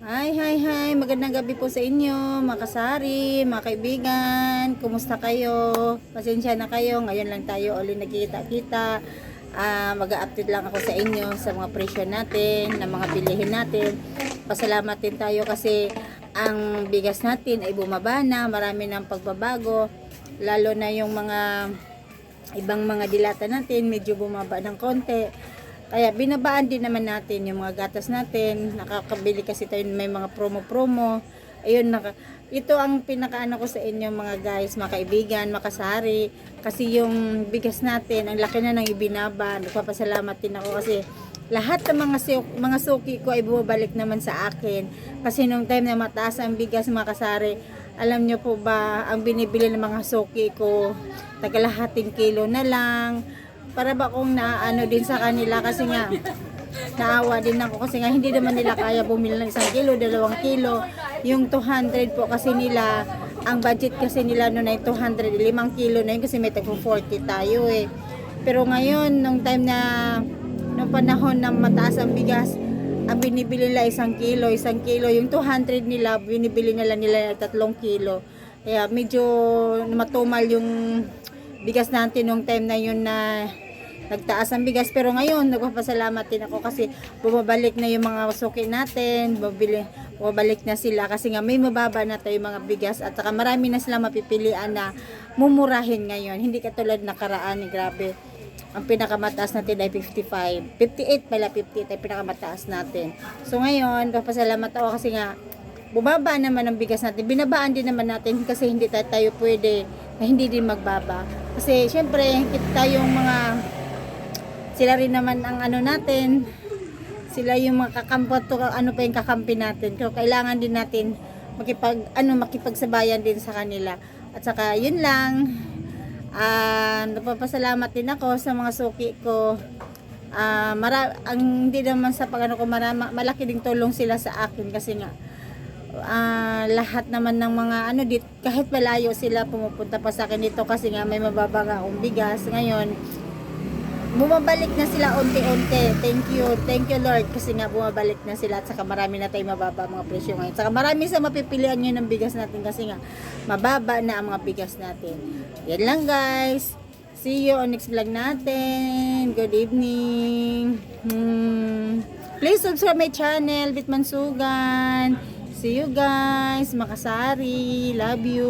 Hi. Magandang gabi po sa inyo, mga kasari, mga kaibigan. Kumusta kayo? Pasensya na kayo. Ngayon lang tayo ulit nagkita-kita. Mag-a-update lang ako sa inyo sa mga presyo natin, na mga bilihin natin. Pasalamat din tayo kasi ang bigas natin ay bumaba na. Marami ng pagbabago. Lalo na yung mga ibang mga dilata natin, medyo bumaba ng konti. Kaya binabaan din naman natin yung mga gatas natin. Nakakabili kasi tayo, may mga promo-promo. Ayun, ito ang pinakaano ko sa inyo mga guys, mga kaibigan, makasari. Kasi yung bigas natin, ang laki na nang ibinaba. Nagpapasalamat din ako kasi lahat ng mga suki ko ay bumabalik naman sa akin. Kasi nung time na mataas ang bigas mga kasari, alam nyo po ba, ang binibili ng mga suki ko, tagalahating kilo na lang. Para ba kung naano din sa kanila kasi nga naawa din ako kasi nga hindi naman nila kaya bumili ng 1 kilo, 2 kilo. Yung 200 po kasi nila, ang budget kasi nila noon ay 200, 5 kilo na yun kasi may tagpo 40 tayo eh. Pero ngayon, nung time na, nung panahon na mataas ang bigas, ang binibili nila 1 kilo, 1 kilo. Yung 200 nila, binibili nila 3 kilo. Kaya medyo matumal yung bigas natin nung time na yun na nagtaas ang bigas. Pero ngayon nagpapasalamat din ako kasi bumabalik na yung mga suki natin, bumabalik na sila kasi nga may mababa na tayo mga bigas at saka marami na sila mapipilian na mumurahin ngayon, hindi katulad nakaraan. Grabe, ang pinakamataas natin ay 55, 58 pala, 58 ay pinakamataas natin. So ngayon papasalamat ako kasi nga bumaba naman ang bigas natin, binabaan din naman natin kasi hindi tayo pwede na hindi din magbaba. Kasi syempre, kita yung mga, sila rin naman ang ano natin, sila yung mga kakampi, ano pa yung kakampi natin. So kailangan din natin makipagsabayan din sa kanila. At saka yun lang, napapasalamat din ako sa mga suki ko. Ang hindi naman sa pagano ko, malaki ding tulong sila sa akin kasi nga lahat naman ng mga ano dit, kahit malayo sila pumupunta pa sa akin dito kasi nga may mababa nga akong bigas. Ngayon bumabalik na sila unti-unti. Thank you Lord kasi nga bumabalik na sila at saka marami na tayong mababa mga presyo ngayon. Saka marami sa mapipilian nyo ng bigas natin kasi nga mababa na ang mga bigas natin. Yan lang guys, see you on next vlog natin. Good evening. Please subscribe my channel, Bitmansugan. See you guys, makasari. Love you.